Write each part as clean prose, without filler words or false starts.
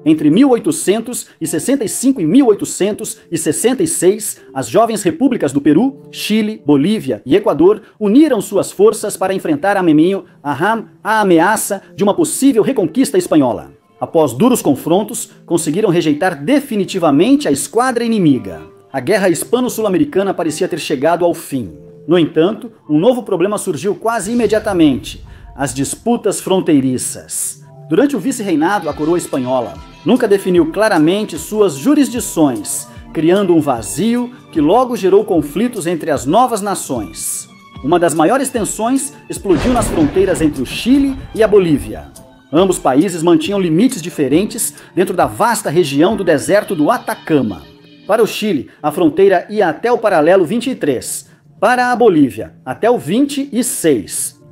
Entre 1865 e 1866, as jovens repúblicas do Peru, Chile, Bolívia e Equador uniram suas forças para enfrentar a ameaça de uma possível reconquista espanhola. Após duros confrontos, conseguiram rejeitar definitivamente a esquadra inimiga. A guerra hispano-sul-americana parecia ter chegado ao fim. No entanto, um novo problema surgiu quase imediatamente: as disputas fronteiriças. Durante o vice-reinado, a coroa espanhola nunca definiu claramente suas jurisdições, criando um vazio que logo gerou conflitos entre as novas nações. Uma das maiores tensões explodiu nas fronteiras entre o Chile e a Bolívia. Ambos países mantinham limites diferentes dentro da vasta região do deserto do Atacama. Para o Chile, a fronteira ia até o paralelo 23, para a Bolívia, até o 26.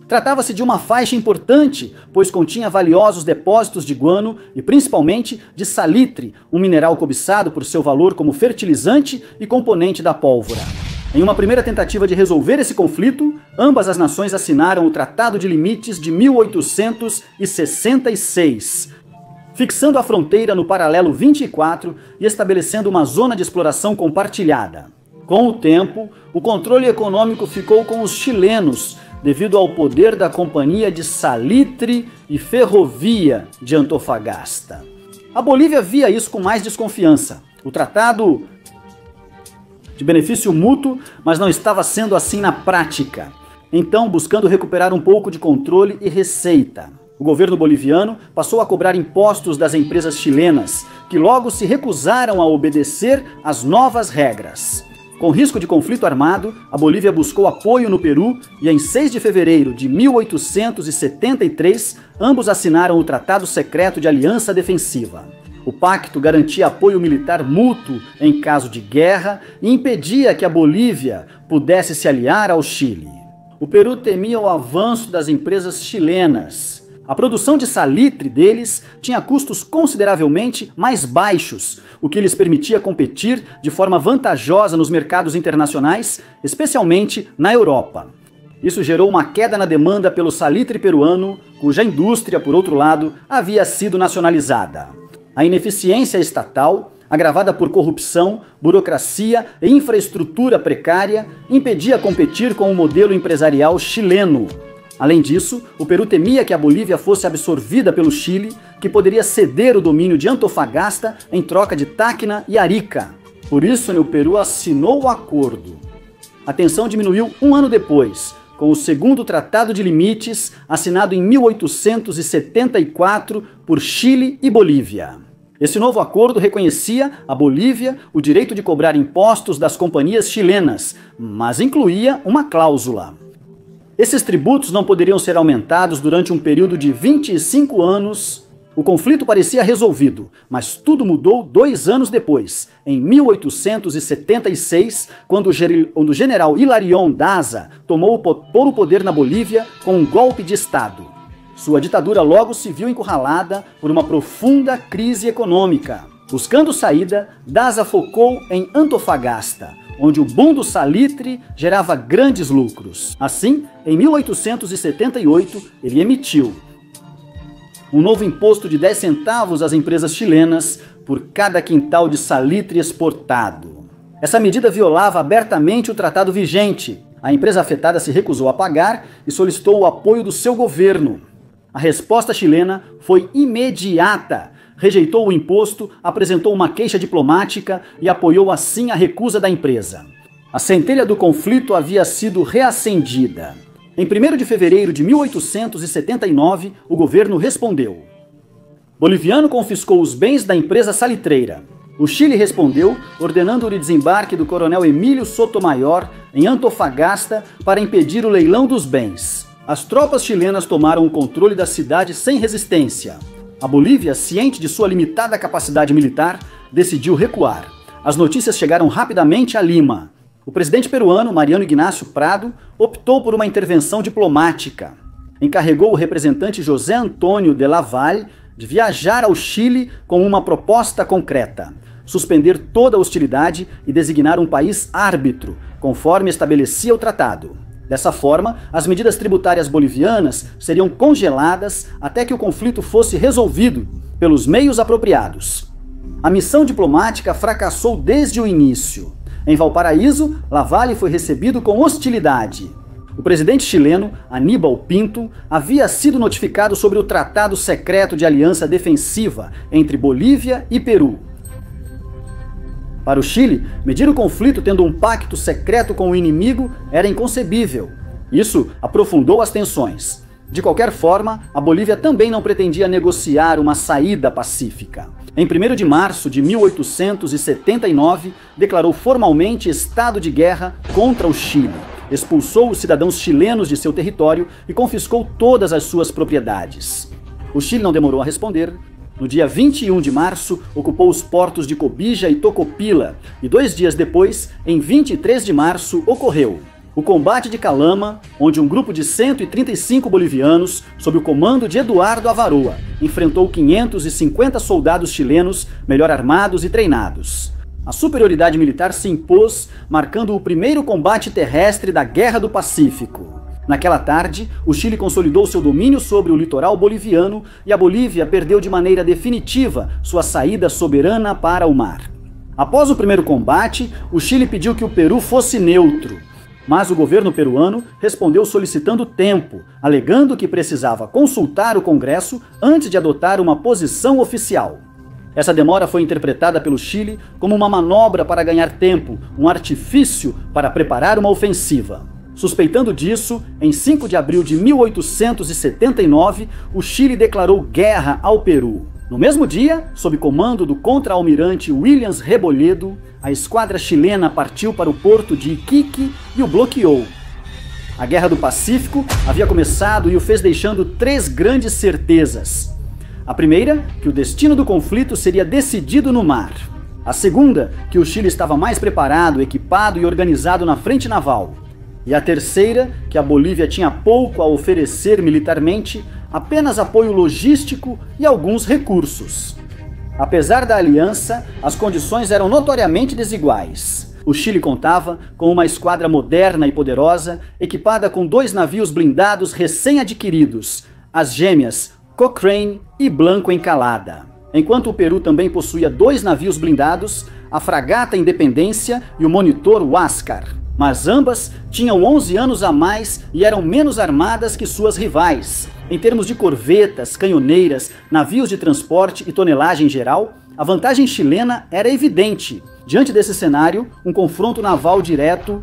Tratava-se de uma faixa importante, pois continha valiosos depósitos de guano e principalmente de salitre, um mineral cobiçado por seu valor como fertilizante e componente da pólvora. Em uma primeira tentativa de resolver esse conflito, ambas as nações assinaram o Tratado de Limites de 1866, fixando a fronteira no paralelo 24 e estabelecendo uma zona de exploração compartilhada. Com o tempo, o controle econômico ficou com os chilenos, devido ao poder da Companhia de Salitre e Ferrovia de Antofagasta. A Bolívia via isso com mais desconfiança. O tratado de benefício mútuo, mas não estava sendo assim na prática. Então, buscando recuperar um pouco de controle e receita, o governo boliviano passou a cobrar impostos das empresas chilenas, que logo se recusaram a obedecer às novas regras. Com risco de conflito armado, a Bolívia buscou apoio no Peru e em 6 de fevereiro de 1873, ambos assinaram o Tratado Secreto de Aliança Defensiva. O pacto garantia apoio militar mútuo em caso de guerra e impedia que a Bolívia pudesse se aliar ao Chile. O Peru temia o avanço das empresas chilenas. A produção de salitre deles tinha custos consideravelmente mais baixos, o que lhes permitia competir de forma vantajosa nos mercados internacionais, especialmente na Europa. Isso gerou uma queda na demanda pelo salitre peruano, cuja indústria, por outro lado, havia sido nacionalizada. A ineficiência estatal, agravada por corrupção, burocracia e infraestrutura precária, impedia competir com o modelo empresarial chileno. Além disso, o Peru temia que a Bolívia fosse absorvida pelo Chile, que poderia ceder o domínio de Antofagasta em troca de Tacna e Arica. Por isso, o Peru assinou o acordo. A tensão diminuiu um ano depois, com o segundo Tratado de Limites, assinado em 1874 por Chile e Bolívia. Esse novo acordo reconhecia à Bolívia o direito de cobrar impostos das companhias chilenas, mas incluía uma cláusula. Esses tributos não poderiam ser aumentados durante um período de 25 anos. O conflito parecia resolvido, mas tudo mudou 2 anos depois, em 1876, quando o general Hilarión Daza tomou o poder na Bolívia com um golpe de Estado. Sua ditadura logo se viu encurralada por uma profunda crise econômica. Buscando saída, Daza focou em Antofagasta, onde o boom do salitre gerava grandes lucros. Assim, em 1878, ele emitiu um novo imposto de 10 centavos às empresas chilenas por cada quintal de salitre exportado. Essa medida violava abertamente o tratado vigente. A empresa afetada se recusou a pagar e solicitou o apoio do seu governo. A resposta chilena foi imediata. Rejeitou o imposto, apresentou uma queixa diplomática e apoiou assim a recusa da empresa. A centelha do conflito havia sido reacendida. Em 1º de fevereiro de 1879, o governo respondeu. Boliviano confiscou os bens da empresa salitreira. O Chile respondeu, ordenando o desembarque do coronel Emílio Sotomayor em Antofagasta para impedir o leilão dos bens. As tropas chilenas tomaram o controle da cidade sem resistência. A Bolívia, ciente de sua limitada capacidade militar, decidiu recuar. As notícias chegaram rapidamente a Lima. O presidente peruano, Mariano Ignacio Prado, optou por uma intervenção diplomática. Encarregou o representante José Antônio de Lavalle de viajar ao Chile com uma proposta concreta: suspender toda a hostilidade e designar um país árbitro, conforme estabelecia o tratado. Dessa forma, as medidas tributárias bolivianas seriam congeladas até que o conflito fosse resolvido, pelos meios apropriados. A missão diplomática fracassou desde o início. Em Valparaíso, Lavalle foi recebido com hostilidade. O presidente chileno, Aníbal Pinto, havia sido notificado sobre o Tratado Secreto de Aliança Defensiva entre Bolívia e Peru. Para o Chile, medir o conflito tendo um pacto secreto com o inimigo era inconcebível. Isso aprofundou as tensões. De qualquer forma, a Bolívia também não pretendia negociar uma saída pacífica. Em 1º de março de 1879, declarou formalmente estado de guerra contra o Chile, expulsou os cidadãos chilenos de seu território e confiscou todas as suas propriedades. O Chile não demorou a responder. No dia 21 de março, ocupou os portos de Cobija e Tocopila, e 2 dias depois, em 23 de março, ocorreu o combate de Calama, onde um grupo de 135 bolivianos, sob o comando de Eduardo Avaroa, enfrentou 550 soldados chilenos melhor armados e treinados. A superioridade militar se impôs, marcando o primeiro combate terrestre da Guerra do Pacífico. Naquela tarde, o Chile consolidou seu domínio sobre o litoral boliviano e a Bolívia perdeu de maneira definitiva sua saída soberana para o mar. Após o primeiro combate, o Chile pediu que o Peru fosse neutro. Mas o governo peruano respondeu solicitando tempo, alegando que precisava consultar o Congresso antes de adotar uma posição oficial. Essa demora foi interpretada pelo Chile como uma manobra para ganhar tempo, um artifício para preparar uma ofensiva. Suspeitando disso, em 5 de abril de 1879, o Chile declarou guerra ao Peru. No mesmo dia, sob comando do contra-almirante Williams Rebolledo, a esquadra chilena partiu para o porto de Iquique e o bloqueou. A Guerra do Pacífico havia começado e o fez deixando 3 grandes certezas. A primeira, que o destino do conflito seria decidido no mar. A segunda, que o Chile estava mais preparado, equipado e organizado na frente naval. E a terceira, que a Bolívia tinha pouco a oferecer militarmente, apenas apoio logístico e alguns recursos. Apesar da aliança, as condições eram notoriamente desiguais. O Chile contava com uma esquadra moderna e poderosa, equipada com 2 navios blindados recém-adquiridos, as gêmeas Cochrane e Blanco Encalada. Enquanto o Peru também possuía 2 navios blindados, a fragata Independência e o monitor Huáscar. Mas ambas tinham 11 anos a mais e eram menos armadas que suas rivais. Em termos de corvetas, canhoneiras, navios de transporte e tonelagem geral, a vantagem chilena era evidente. Diante desse cenário, um confronto naval direto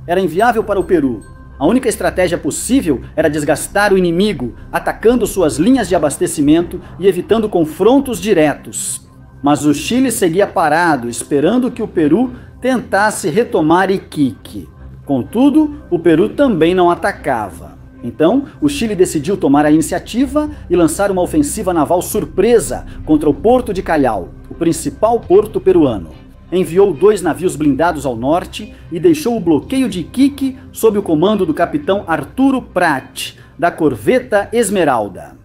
era inviável para o Peru. A única estratégia possível era desgastar o inimigo, atacando suas linhas de abastecimento e evitando confrontos diretos. Mas o Chile seguia parado, esperando que o Peru tentasse retomar Iquique. Contudo, o Peru também não atacava. Então, o Chile decidiu tomar a iniciativa e lançar uma ofensiva naval surpresa contra o Porto de Callao, o principal porto peruano. Enviou 2 navios blindados ao norte e deixou o bloqueio de Iquique sob o comando do capitão Arturo Prat, da corveta Esmeralda.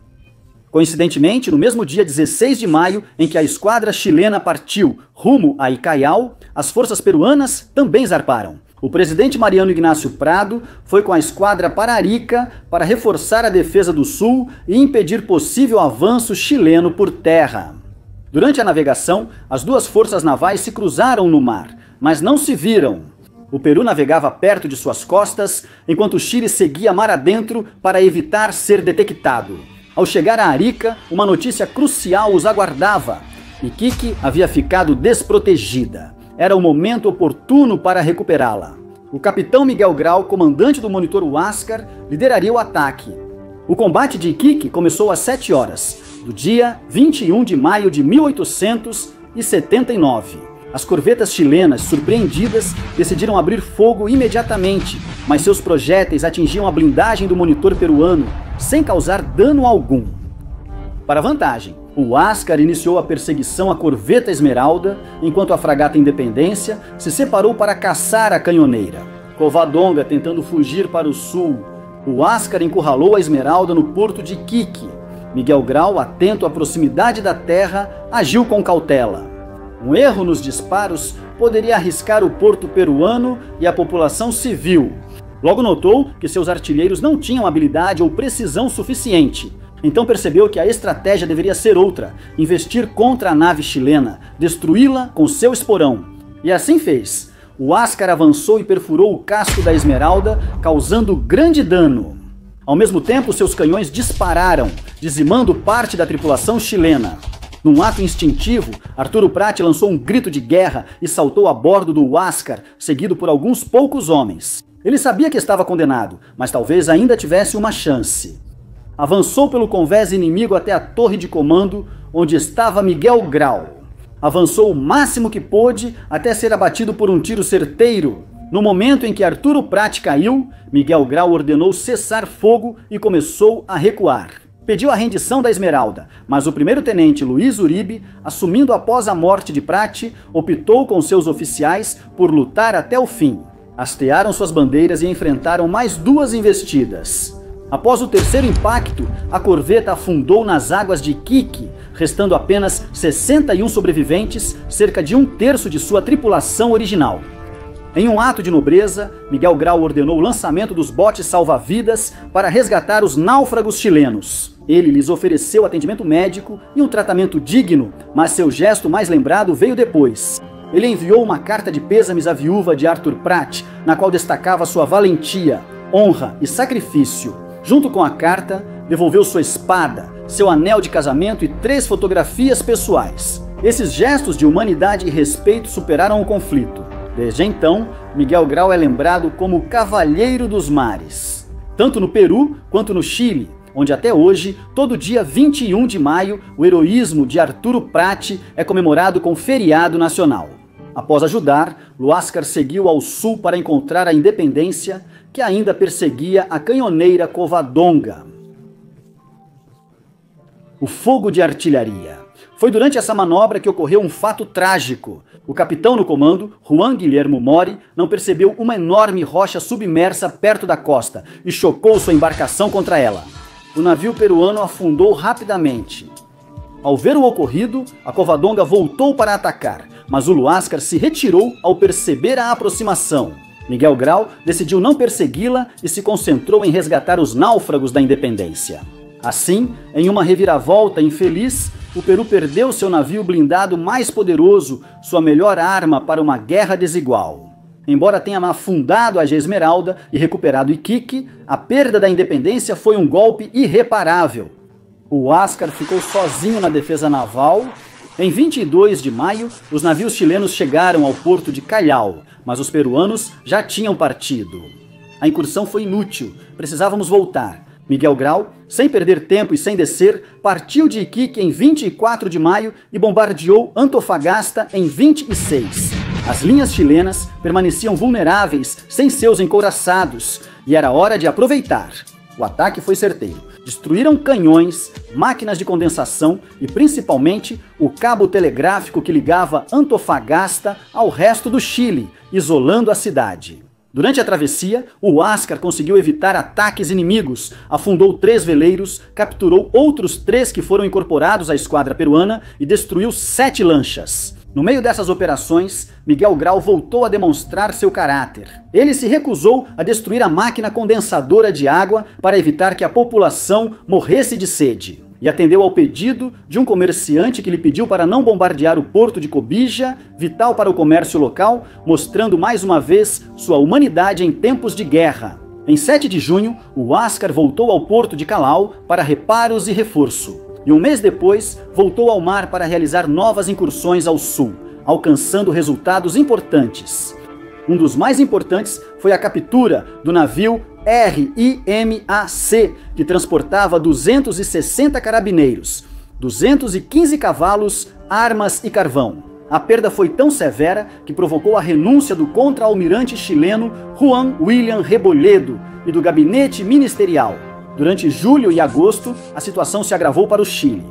Coincidentemente, no mesmo dia 16 de maio, em que a esquadra chilena partiu rumo a Icaial, as forças peruanas também zarparam. O presidente Mariano Ignácio Prado foi com a esquadra para Arica para reforçar a defesa do sul e impedir possível avanço chileno por terra. Durante a navegação, as 2 forças navais se cruzaram no mar, mas não se viram. O Peru navegava perto de suas costas, enquanto o Chile seguia mar adentro para evitar ser detectado. Ao chegar a Arica, uma notícia crucial os aguardava. Iquique havia ficado desprotegida. Era o momento oportuno para recuperá-la. O capitão Miguel Grau, comandante do monitor Huáscar, lideraria o ataque. O combate de Iquique começou às 7 horas, do dia 21 de maio de 1879. As corvetas chilenas, surpreendidas, decidiram abrir fogo imediatamente, mas seus projéteis atingiam a blindagem do monitor peruano, sem causar dano algum. Para vantagem, o Huáscar iniciou a perseguição à corveta Esmeralda, enquanto a fragata Independência se separou para caçar a canhoneira. Covadonga tentando fugir para o sul. O Huáscar encurralou a Esmeralda no porto de Iquique. Miguel Grau, atento à proximidade da terra, agiu com cautela. Um erro nos disparos poderia arriscar o porto peruano e a população civil. Logo notou que seus artilheiros não tinham habilidade ou precisão suficiente. Então percebeu que a estratégia deveria ser outra, investir contra a nave chilena, destruí-la com seu esporão. E assim fez. O Huáscar avançou e perfurou o casco da Esmeralda, causando grande dano. Ao mesmo tempo, seus canhões dispararam, dizimando parte da tripulação chilena. Num ato instintivo, Arturo Prat lançou um grito de guerra e saltou a bordo do Huáscar, seguido por alguns poucos homens. Ele sabia que estava condenado, mas talvez ainda tivesse uma chance. Avançou pelo convés inimigo até a torre de comando, onde estava Miguel Grau. Avançou o máximo que pôde até ser abatido por um tiro certeiro. No momento em que Arturo Prat caiu, Miguel Grau ordenou cessar fogo e começou a recuar. Pediu a rendição da Esmeralda, mas o primeiro-tenente Luiz Uribe, assumindo após a morte de Prat, optou com seus oficiais por lutar até o fim. Hastearam suas bandeiras e enfrentaram mais 2 investidas. Após o terceiro impacto, a corveta afundou nas águas de Iquique, restando apenas 61 sobreviventes, cerca de 1/3 de sua tripulação original. Em um ato de nobreza, Miguel Grau ordenou o lançamento dos botes salva-vidas para resgatar os náufragos chilenos. Ele lhes ofereceu atendimento médico e um tratamento digno, mas seu gesto mais lembrado veio depois. Ele enviou uma carta de pêsames à viúva de Arthur Prat, na qual destacava sua valentia, honra e sacrifício. Junto com a carta, devolveu sua espada, seu anel de casamento e 3 fotografias pessoais. Esses gestos de humanidade e respeito superaram o conflito. Desde então, Miguel Grau é lembrado como Cavalheiro dos Mares, tanto no Peru quanto no Chile, onde até hoje, todo dia 21 de maio, o heroísmo de Arturo Prat é comemorado com feriado nacional. Após ajudar, Huáscar seguiu ao sul para encontrar a independência, que ainda perseguia a canhoneira Covadonga. O fogo de artilharia. Foi durante essa manobra que ocorreu um fato trágico. O capitão no comando, Juan Guillermo Mori, não percebeu uma enorme rocha submersa perto da costa e chocou sua embarcação contra ela. O navio peruano afundou rapidamente. Ao ver o ocorrido, a Covadonga voltou para atacar, mas o Huáscar se retirou ao perceber a aproximação. Miguel Grau decidiu não persegui-la e se concentrou em resgatar os náufragos da independência. Assim, em uma reviravolta infeliz, o Peru perdeu seu navio blindado mais poderoso, sua melhor arma para uma guerra desigual. Embora tenha afundado a Esmeralda e recuperado Iquique, a perda da independência foi um golpe irreparável. O Huáscar ficou sozinho na defesa naval. Em 22 de maio, os navios chilenos chegaram ao porto de Callao, mas os peruanos já tinham partido. A incursão foi inútil, precisávamos voltar. Miguel Grau, sem perder tempo e sem descer, partiu de Iquique em 24 de maio e bombardeou Antofagasta em 26. As linhas chilenas permaneciam vulneráveis sem seus encouraçados e era hora de aproveitar. O ataque foi certeiro. Destruíram canhões, máquinas de condensação e principalmente o cabo telegráfico que ligava Antofagasta ao resto do Chile, isolando a cidade. Durante a travessia, o Huáscar conseguiu evitar ataques inimigos, afundou 3 veleiros, capturou outros 3 que foram incorporados à esquadra peruana e destruiu 7 lanchas. No meio dessas operações, Miguel Grau voltou a demonstrar seu caráter. Ele se recusou a destruir a máquina condensadora de água para evitar que a população morresse de sede. E atendeu ao pedido de um comerciante que lhe pediu para não bombardear o porto de Cobija, vital para o comércio local, mostrando mais uma vez sua humanidade em tempos de guerra. Em 7 de junho, o Huáscar voltou ao porto de Callao para reparos e reforço. E um mês depois, voltou ao mar para realizar novas incursões ao sul, alcançando resultados importantes. Um dos mais importantes foi a captura do navio RIMAC, que transportava 260 carabineiros, 215 cavalos, armas e carvão. A perda foi tão severa que provocou a renúncia do contra-almirante chileno Juan William Rebolledo e do gabinete ministerial. Durante julho e agosto, a situação se agravou para o Chile.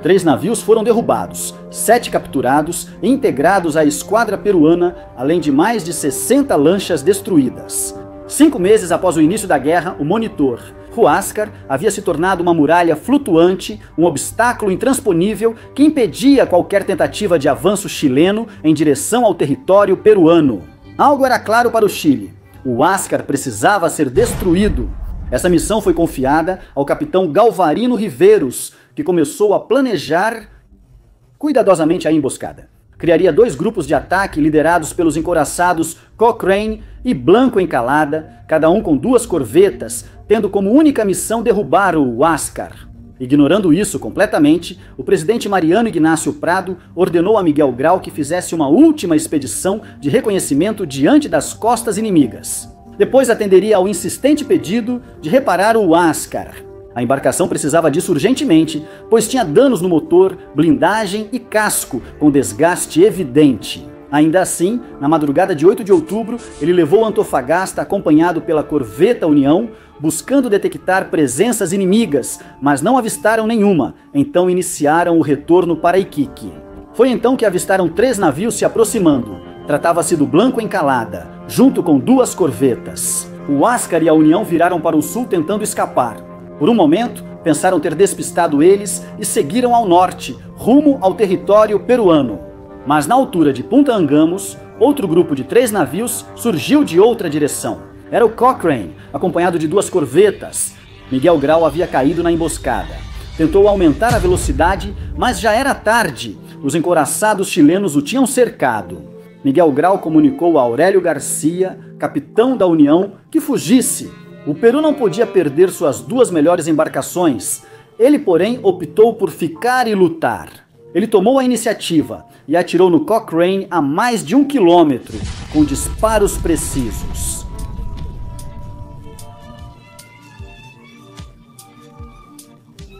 3 navios foram derrubados, 7 capturados e integrados à esquadra peruana, além de mais de 60 lanchas destruídas. 5 meses após o início da guerra, o Monitor, Huáscar, havia se tornado uma muralha flutuante, um obstáculo intransponível que impedia qualquer tentativa de avanço chileno em direção ao território peruano. Algo era claro para o Chile: o Huáscar precisava ser destruído. Essa missão foi confiada ao capitão Galvarino Riveiros, que começou a planejar cuidadosamente a emboscada. Criaria 2 grupos de ataque liderados pelos encouraçados Cochrane e Blanco Encalada, cada um com 2 corvetas, tendo como única missão derrubar o Huáscar. Ignorando isso completamente, o presidente Mariano Ignácio Prado ordenou a Miguel Grau que fizesse uma última expedição de reconhecimento diante das costas inimigas. Depois atenderia ao insistente pedido de reparar o Huáscar. A embarcação precisava disso urgentemente, pois tinha danos no motor, blindagem e casco, com desgaste evidente. Ainda assim, na madrugada de 8 de outubro, ele levou Antofagasta acompanhado pela corveta União, buscando detectar presenças inimigas, mas não avistaram nenhuma, então iniciaram o retorno para Iquique. Foi então que avistaram 3 navios se aproximando. Tratava-se do Blanco Encalada, junto com 2 corvetas. O Huáscar e a União viraram para o sul tentando escapar. Por um momento, pensaram ter despistado eles e seguiram ao norte, rumo ao território peruano. Mas na altura de Punta Angamos, outro grupo de 3 navios surgiu de outra direção. Era o Cochrane, acompanhado de 2 corvetas. Miguel Grau havia caído na emboscada. Tentou aumentar a velocidade, mas já era tarde. Os encouraçados chilenos o tinham cercado. Miguel Grau comunicou a Aurélio Garcia, capitão da União, que fugisse. O Peru não podia perder suas 2 melhores embarcações. Ele, porém, optou por ficar e lutar. Ele tomou a iniciativa e atirou no Cochrane a mais de 1 quilômetro, com disparos precisos.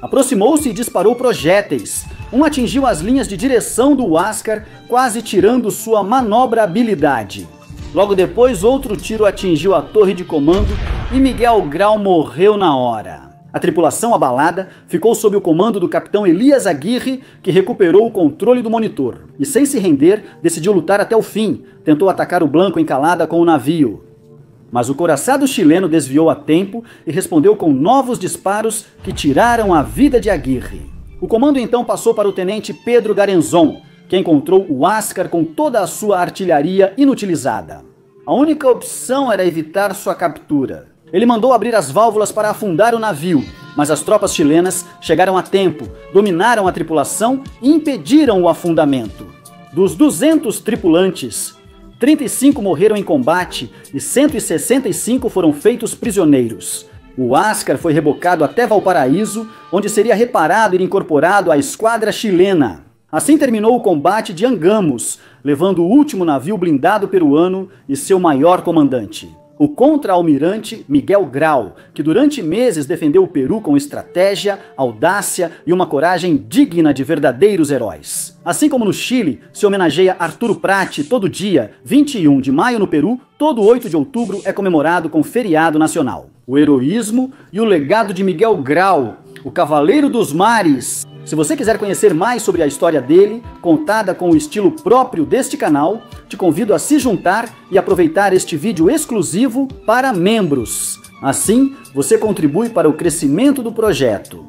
Aproximou-se e disparou projéteis. Um atingiu as linhas de direção do Huáscar, quase tirando sua manobrabilidade. Logo depois, outro tiro atingiu a torre de comando e Miguel Grau morreu na hora. A tripulação abalada ficou sob o comando do capitão Elias Aguirre, que recuperou o controle do monitor. E sem se render, decidiu lutar até o fim. Tentou atacar o Blanco Encalada com o navio. Mas o couraçado chileno desviou a tempo e respondeu com novos disparos que tiraram a vida de Aguirre. O comando então passou para o tenente Pedro Garenzon, que encontrou o Huáscar com toda a sua artilharia inutilizada. A única opção era evitar sua captura. Ele mandou abrir as válvulas para afundar o navio, mas as tropas chilenas chegaram a tempo, dominaram a tripulação e impediram o afundamento. Dos 200 tripulantes, 35 morreram em combate e 165 foram feitos prisioneiros. O Huáscar foi rebocado até Valparaíso, onde seria reparado e incorporado à esquadra chilena. Assim terminou o combate de Angamos, levando o último navio blindado peruano e seu maior comandante, o contra-almirante Miguel Grau, que durante meses defendeu o Peru com estratégia, audácia e uma coragem digna de verdadeiros heróis. Assim como no Chile, se homenageia Arturo Prat todo dia, 21 de maio no Peru, todo 8 de outubro é comemorado com feriado nacional. O heroísmo e o legado de Miguel Grau, o Cavaleiro dos Mares. Se você quiser conhecer mais sobre a história dele, contada com o estilo próprio deste canal, te convido a se juntar e aproveitar este vídeo exclusivo para membros. Assim, você contribui para o crescimento do projeto.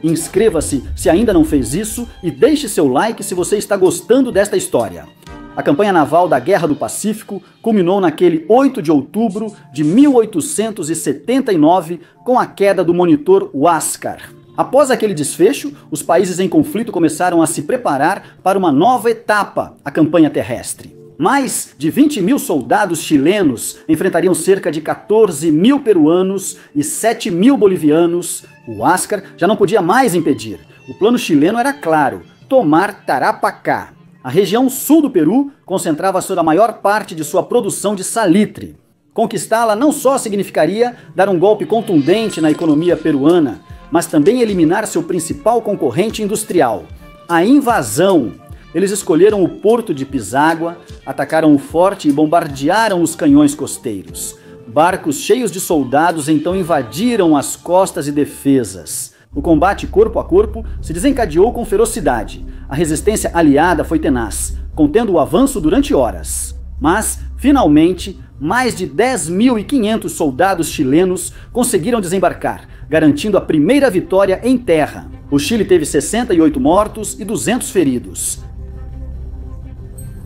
Inscreva-se se ainda não fez isso e deixe seu like se você está gostando desta história. A campanha naval da Guerra do Pacífico culminou naquele 8 de outubro de 1879 com a queda do monitor Huáscar. Após aquele desfecho, os países em conflito começaram a se preparar para uma nova etapa, a campanha terrestre. Mais de 20 mil soldados chilenos enfrentariam cerca de 14 mil peruanos e 7 mil bolivianos. O Huáscar já não podia mais impedir. O plano chileno era claro: tomar Tarapacá. A região sul do Peru concentrava a maior parte de sua produção de salitre. Conquistá-la não só significaria dar um golpe contundente na economia peruana, mas também eliminar seu principal concorrente industrial, a invasão. Eles escolheram o porto de Pisagua, atacaram o forte e bombardearam os canhões costeiros. Barcos cheios de soldados então invadiram as costas e defesas. O combate corpo a corpo se desencadeou com ferocidade. A resistência aliada foi tenaz, contendo o avanço durante horas. Mas, finalmente, mais de 10.500 soldados chilenos conseguiram desembarcar, garantindo a primeira vitória em terra. O Chile teve 68 mortos e 200 feridos.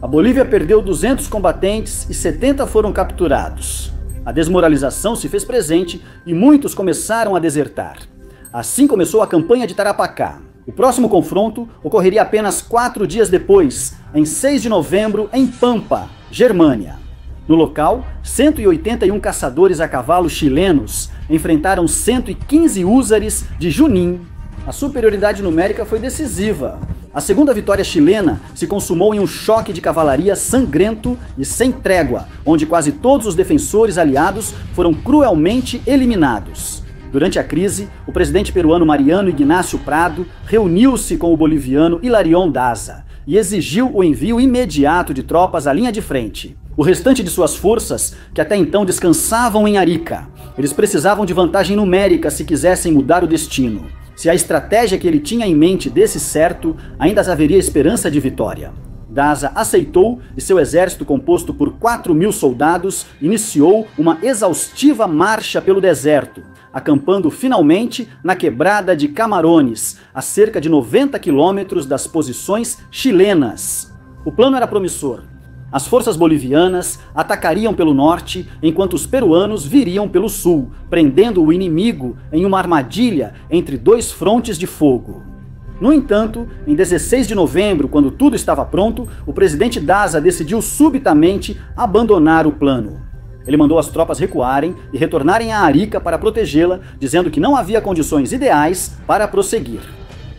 A Bolívia perdeu 200 combatentes e 70 foram capturados. A desmoralização se fez presente e muitos começaram a desertar. Assim começou a campanha de Tarapacá. O próximo confronto ocorreria apenas 4 dias depois, em 6 de novembro, em Pampa, Germânia. No local, 181 caçadores a cavalo chilenos enfrentaram 115 húsares de Junín. A superioridade numérica foi decisiva. A segunda vitória chilena se consumou em um choque de cavalaria sangrento e sem trégua, onde quase todos os defensores aliados foram cruelmente eliminados. Durante a crise, o presidente peruano Mariano Ignacio Prado reuniu-se com o boliviano Hilarión Daza e exigiu o envio imediato de tropas à linha de frente. O restante de suas forças, que até então descansavam em Arica, eles precisavam de vantagem numérica se quisessem mudar o destino. Se a estratégia que ele tinha em mente desse certo, ainda haveria esperança de vitória. Daza aceitou e seu exército, composto por 4.000 soldados, iniciou uma exaustiva marcha pelo deserto, acampando finalmente na quebrada de Camarones, a cerca de 90 quilômetros das posições chilenas. O plano era promissor. As forças bolivianas atacariam pelo norte, enquanto os peruanos viriam pelo sul, prendendo o inimigo em uma armadilha entre 2 frontes de fogo. No entanto, em 16 de novembro, quando tudo estava pronto, o presidente Daza decidiu subitamente abandonar o plano. Ele mandou as tropas recuarem e retornarem a Arica para protegê-la, dizendo que não havia condições ideais para prosseguir.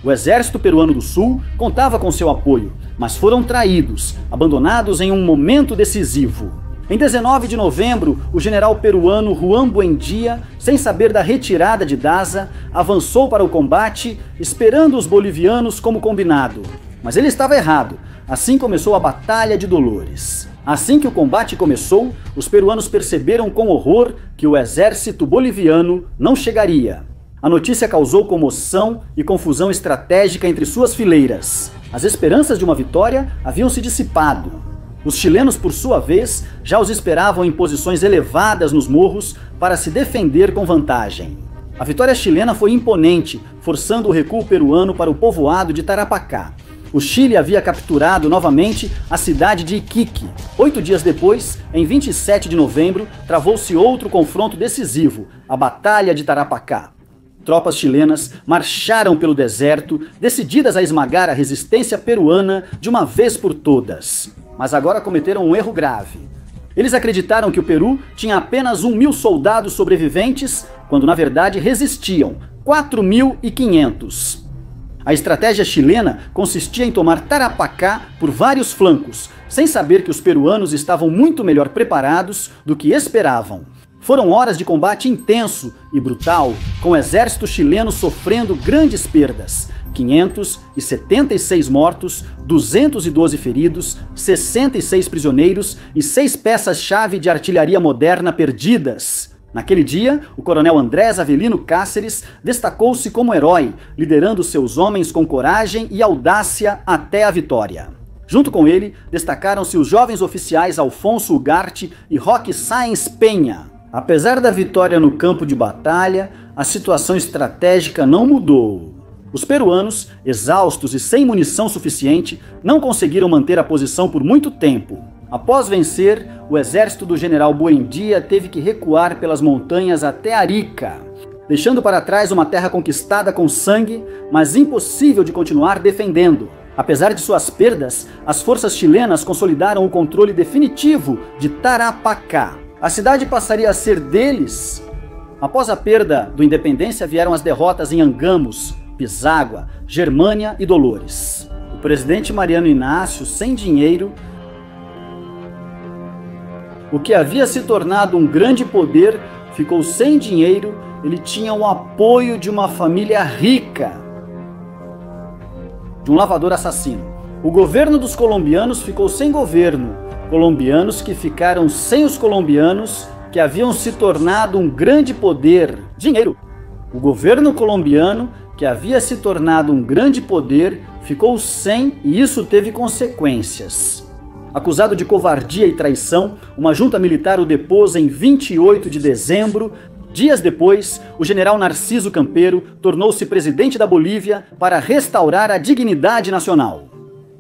O exército peruano do sul contava com seu apoio, mas foram traídos, abandonados em um momento decisivo. Em 19 de novembro, o general peruano Juan Buendía, sem saber da retirada de Daza, avançou para o combate, esperando os bolivianos como combinado. Mas ele estava errado. Assim começou a Batalha de Dolores. Assim que o combate começou, os peruanos perceberam com horror que o exército boliviano não chegaria. A notícia causou comoção e confusão estratégica entre suas fileiras. As esperanças de uma vitória haviam se dissipado. Os chilenos, por sua vez, já os esperavam em posições elevadas nos morros para se defender com vantagem. A vitória chilena foi imponente, forçando o recuo peruano para o povoado de Tarapacá. O Chile havia capturado novamente a cidade de Iquique. 8 dias depois, em 27 de novembro, travou-se outro confronto decisivo, a Batalha de Tarapacá. Tropas chilenas marcharam pelo deserto, decididas a esmagar a resistência peruana de uma vez por todas. Mas agora cometeram um erro grave. Eles acreditaram que o Peru tinha apenas 1.000 soldados sobreviventes, quando na verdade resistiam 4.500. A estratégia chilena consistia em tomar Tarapacá por vários flancos, sem saber que os peruanos estavam muito melhor preparados do que esperavam. Foram horas de combate intenso e brutal, com o exército chileno sofrendo grandes perdas. 576 mortos, 212 feridos, 66 prisioneiros e 6 peças-chave de artilharia moderna perdidas. Naquele dia, o coronel Andrés Avelino Cáceres destacou-se como herói, liderando seus homens com coragem e audácia até a vitória. Junto com ele, destacaram-se os jovens oficiais Alfonso Ugarte e Roque Sáenz Penha. Apesar da vitória no campo de batalha, a situação estratégica não mudou. Os peruanos, exaustos e sem munição suficiente, não conseguiram manter a posição por muito tempo. Após vencer, o exército do general Buendía teve que recuar pelas montanhas até Arica, deixando para trás uma terra conquistada com sangue, mas impossível de continuar defendendo. Apesar de suas perdas, as forças chilenas consolidaram o controle definitivo de Tarapacá. A cidade passaria a ser deles. Após a perda do Independência vieram as derrotas em Angamos, Pisagua, Germânia e Dolores. O presidente Mariano Inácio, sem dinheiro, o que havia se tornado um grande poder, ficou sem dinheiro. Ele tinha o apoio de uma família rica, de um lavador assassino. O governo dos colombianos ficou sem governo. Colombianos que ficaram sem os colombianos, que haviam se tornado um grande poder. Dinheiro. O governo colombiano, que havia se tornado um grande poder, ficou sem, e isso teve consequências. Acusado de covardia e traição, uma junta militar o depôs em 28 de dezembro. Dias depois, o general Narciso Campeiro tornou-se presidente da Bolívia para restaurar a dignidade nacional.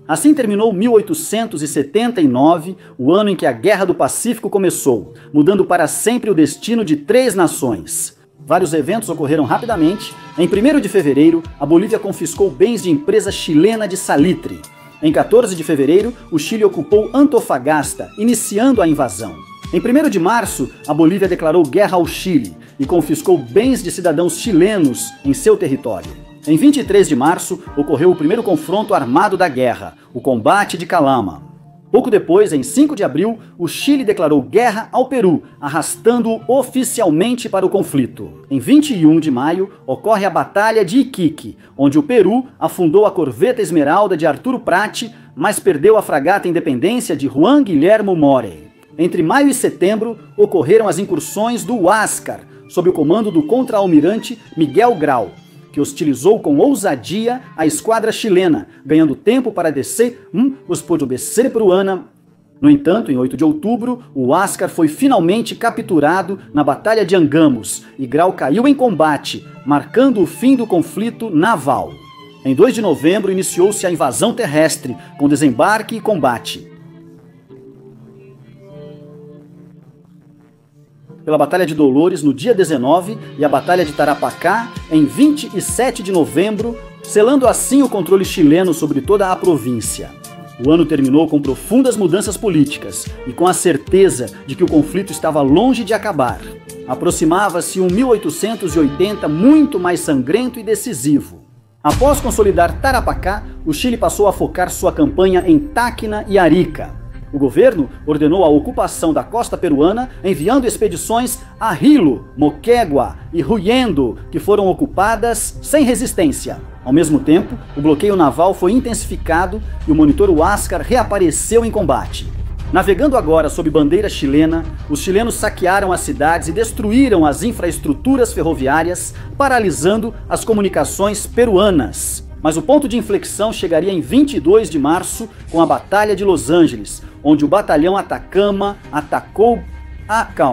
Assim terminou 1879, o ano em que a Guerra do Pacífico começou, mudando para sempre o destino de 3 nações. Vários eventos ocorreram rapidamente. Em 1º de fevereiro, a Bolívia confiscou bens de empresa chilena de salitre. Em 14 de fevereiro, o Chile ocupou Antofagasta, iniciando a invasão. Em 1º de março, a Bolívia declarou guerra ao Chile e confiscou bens de cidadãos chilenos em seu território. Em 23 de março, ocorreu o primeiro confronto armado da guerra, o Combate de Calama. Pouco depois, em 5 de abril, o Chile declarou guerra ao Peru, arrastando-o oficialmente para o conflito. Em 21 de maio, ocorre a Batalha de Iquique, onde o Peru afundou a corveta Esmeralda de Arturo Prat, mas perdeu a fragata Independência de Juan Guillermo More. Entre maio e setembro, ocorreram as incursões do Huáscar, sob o comando do contra-almirante Miguel Grau, que hostilizou com ousadia a esquadra chilena, ganhando tempo para descer os Portugueses peruana. No entanto, em 8 de outubro, o Huáscar foi finalmente capturado na Batalha de Angamos e Grau caiu em combate, marcando o fim do conflito naval. Em 2 de novembro, iniciou-se a invasão terrestre, com desembarque e combate. Pela Batalha de Dolores no dia 19 e a Batalha de Tarapacá em 27 de novembro, selando assim o controle chileno sobre toda a província. O ano terminou com profundas mudanças políticas e com a certeza de que o conflito estava longe de acabar. Aproximava-se um 1880 muito mais sangrento e decisivo. Após consolidar Tarapacá, o Chile passou a focar sua campanha em Tacna e Arica. O governo ordenou a ocupação da costa peruana, enviando expedições a Hilo, Moquegua e Huyendo, que foram ocupadas sem resistência. Ao mesmo tempo, o bloqueio naval foi intensificado e o monitor Huáscar reapareceu em combate. Navegando agora sob bandeira chilena, os chilenos saquearam as cidades e destruíram as infraestruturas ferroviárias, paralisando as comunicações peruanas. Mas o ponto de inflexão chegaria em 22 de março com a Batalha de Los Angeles, onde o batalhão Atacama atacou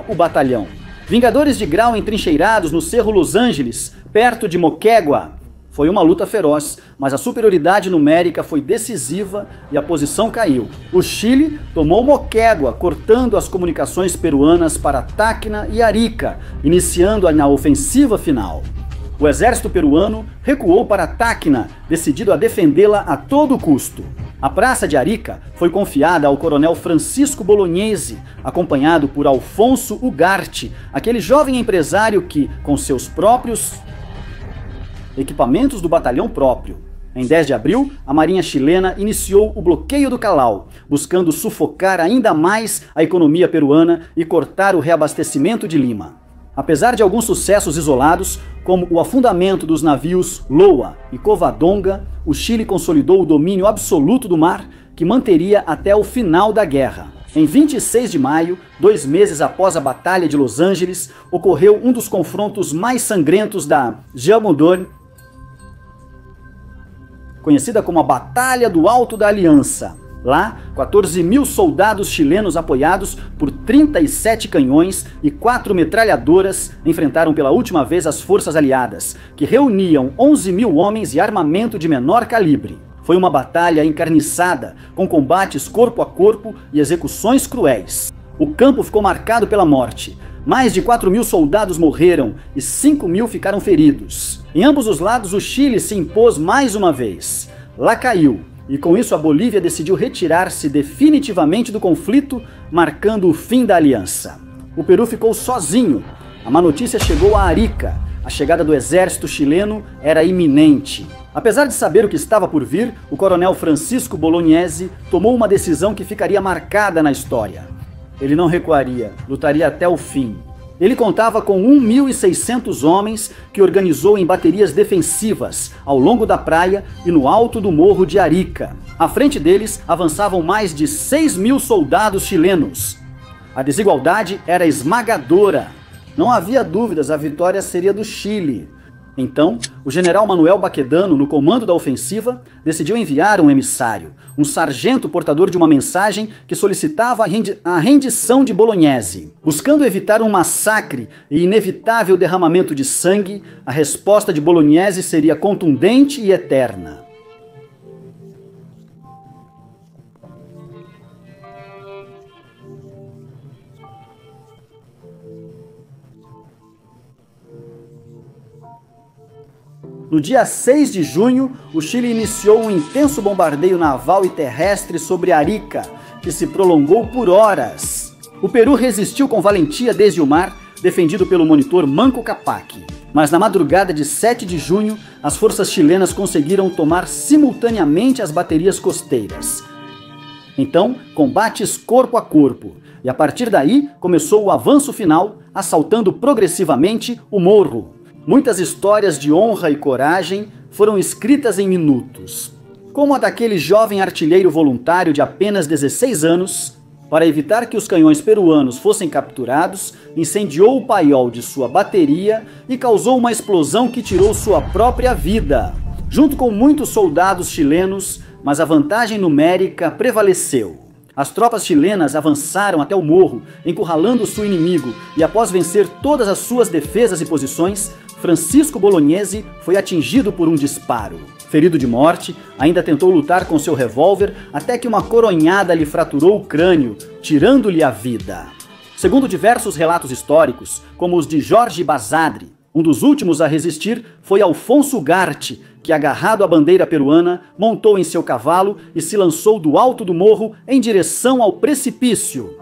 o batalhão. Vingadores de Grau entrincheirados no Cerro Los Angeles, perto de Moquegua. Foi uma luta feroz, mas a superioridade numérica foi decisiva e a posição caiu. O Chile tomou Moquegua, cortando as comunicações peruanas para Tacna e Arica, iniciando a ofensiva final. O exército peruano recuou para Tacna, decidido a defendê-la a todo custo. A praça de Arica foi confiada ao coronel Francisco Bolognesi, acompanhado por Alfonso Ugarte, aquele jovem empresário que, com seus próprios equipamentos do batalhão próprio. Em 10 de abril, a Marinha chilena iniciou o bloqueio do Callao, buscando sufocar ainda mais a economia peruana e cortar o reabastecimento de Lima. Apesar de alguns sucessos isolados, como o afundamento dos navios Loa e Covadonga, o Chile consolidou o domínio absoluto do mar, que manteria até o final da guerra. Em 26 de maio, 2 meses após a Batalha de Los Angeles, ocorreu um dos confrontos mais sangrentos da Jamudor, conhecida como a Batalha do Alto da Aliança. Lá, 14 mil soldados chilenos apoiados por 37 canhões e 4 metralhadoras enfrentaram pela última vez as forças aliadas, que reuniam 11 mil homens e armamento de menor calibre. Foi uma batalha encarniçada, com combates corpo a corpo e execuções cruéis. O campo ficou marcado pela morte. Mais de 4 mil soldados morreram e 5 mil ficaram feridos. Em ambos os lados, o Chile se impôs mais uma vez. Lá caiu. E com isso a Bolívia decidiu retirar-se definitivamente do conflito, marcando o fim da aliança. O Peru ficou sozinho. A má notícia chegou a Arica. A chegada do exército chileno era iminente. Apesar de saber o que estava por vir, o coronel Francisco Bolognesi tomou uma decisão que ficaria marcada na história. Ele não recuaria, lutaria até o fim. Ele contava com 1.600 homens que organizou em baterias defensivas ao longo da praia e no alto do morro de Arica. À frente deles avançavam mais de 6 mil soldados chilenos. A desigualdade era esmagadora. Não havia dúvidas, a vitória seria do Chile. Então, o general Manuel Baquedano, no comando da ofensiva, decidiu enviar um emissário, um sargento portador de uma mensagem que solicitava a rendição de Bolognesi. Buscando evitar um massacre e inevitável derramamento de sangue, a resposta de Bolognesi seria contundente e eterna. No dia 6 de junho, o Chile iniciou um intenso bombardeio naval e terrestre sobre Arica, que se prolongou por horas. O Peru resistiu com valentia desde o mar, defendido pelo monitor Manco Cápac. Mas na madrugada de 7 de junho, as forças chilenas conseguiram tomar simultaneamente as baterias costeiras. Então, combates corpo a corpo, e a partir daí começou o avanço final, assaltando progressivamente o morro. Muitas histórias de honra e coragem foram escritas em minutos, como a daquele jovem artilheiro voluntário de apenas 16 anos, para evitar que os canhões peruanos fossem capturados, incendiou o paiol de sua bateria e causou uma explosão que tirou sua própria vida, junto com muitos soldados chilenos, mas a vantagem numérica prevaleceu. As tropas chilenas avançaram até o morro, encurralando seu inimigo, e após vencer todas as suas defesas e posições, Francisco Bolognese foi atingido por um disparo. Ferido de morte, ainda tentou lutar com seu revólver até que uma coronhada lhe fraturou o crânio, tirando-lhe a vida. Segundo diversos relatos históricos, como os de Jorge Basadre, um dos últimos a resistir foi Alfonso Ugarte, que, agarrado à bandeira peruana, montou em seu cavalo e se lançou do alto do morro em direção ao precipício,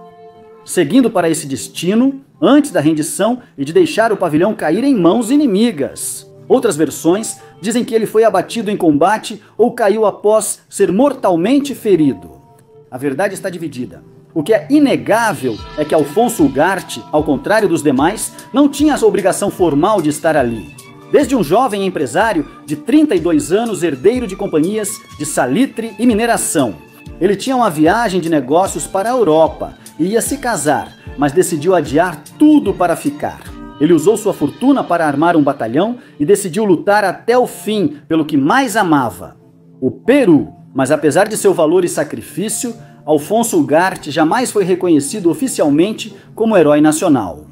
seguindo para esse destino antes da rendição e de deixar o pavilhão cair em mãos inimigas. Outras versões dizem que ele foi abatido em combate ou caiu após ser mortalmente ferido. A verdade está dividida. O que é inegável é que Alfonso Ugarte, ao contrário dos demais, não tinha a obrigação formal de estar ali. Desde um jovem empresário de 32 anos, herdeiro de companhias de salitre e mineração. Ele tinha uma viagem de negócios para a Europa e ia se casar, mas decidiu adiar tudo para ficar. Ele usou sua fortuna para armar um batalhão e decidiu lutar até o fim pelo que mais amava, o Peru. Mas apesar de seu valor e sacrifício, Alfonso Ugarte jamais foi reconhecido oficialmente como herói nacional.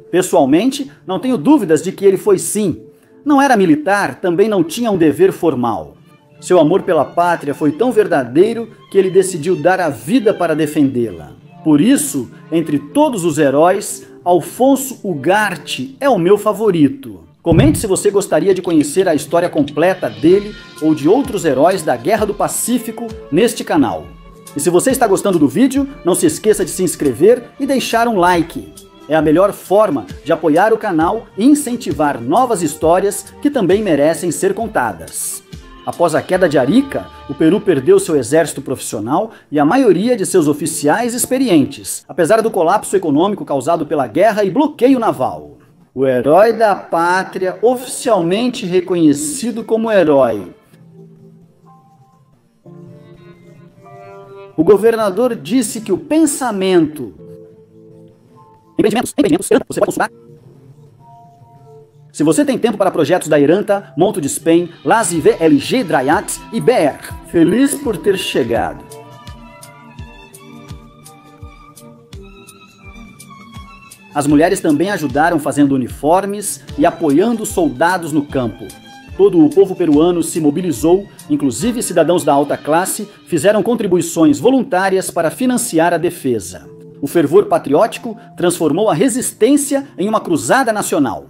Pessoalmente, não tenho dúvidas de que ele foi sim. Não era militar, também não tinha um dever formal. Seu amor pela pátria foi tão verdadeiro que ele decidiu dar a vida para defendê-la. Por isso, entre todos os heróis, Alfonso Ugarte é o meu favorito. Comente se você gostaria de conhecer a história completa dele ou de outros heróis da Guerra do Pacífico neste canal. E se você está gostando do vídeo, não se esqueça de se inscrever e deixar um like. É a melhor forma de apoiar o canal e incentivar novas histórias que também merecem ser contadas. Após a queda de Arica, o Peru perdeu seu exército profissional e a maioria de seus oficiais experientes, apesar do colapso econômico causado pela guerra e bloqueio naval. O herói da pátria, oficialmente reconhecido como herói. O governador disse que o pensamento... Empreendimentos, você pode consultar. Se você tem tempo para projetos da Iranta, Monto de Spain, Las IV, LG, Dryax e BR, feliz por ter chegado. As mulheres também ajudaram fazendo uniformes e apoiando soldados no campo. Todo o povo peruano se mobilizou, inclusive cidadãos da alta classe fizeram contribuições voluntárias para financiar a defesa. O fervor patriótico transformou a resistência em uma cruzada nacional.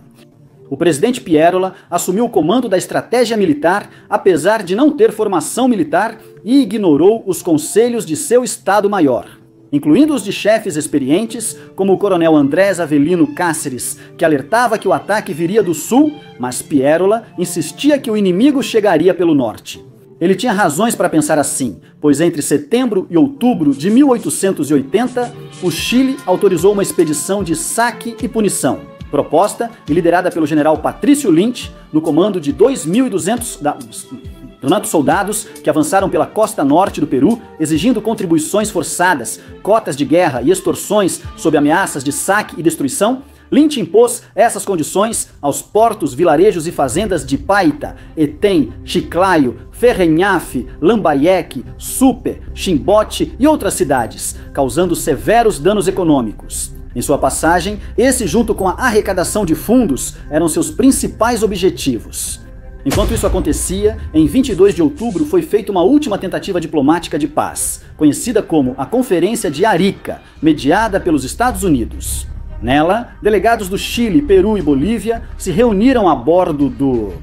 O presidente Pierola assumiu o comando da estratégia militar, apesar de não ter formação militar, e ignorou os conselhos de seu Estado-Maior, incluindo os de chefes experientes, como o coronel Andrés Avelino Cáceres, que alertava que o ataque viria do sul, mas Pierola insistia que o inimigo chegaria pelo norte. Ele tinha razões para pensar assim, pois entre setembro e outubro de 1880, o Chile autorizou uma expedição de saque e punição, proposta e liderada pelo general Patrício Lynch, no comando de 2.200 soldados que avançaram pela costa norte do Peru, exigindo contribuições forçadas, cotas de guerra e extorsões sob ameaças de saque e destruição. Lynch impôs essas condições aos portos, vilarejos e fazendas de Paita, Etem, Chiclayo, Ferrenhafe, Lambayeque, Supe, Chimbote e outras cidades, causando severos danos econômicos. Em sua passagem, esse, junto com a arrecadação de fundos, eram seus principais objetivos. Enquanto isso acontecia, em 22 de outubro foi feita uma última tentativa diplomática de paz, conhecida como a Conferência de Arica, mediada pelos Estados Unidos. Nela, delegados do Chile, Peru e Bolívia se reuniram a bordo do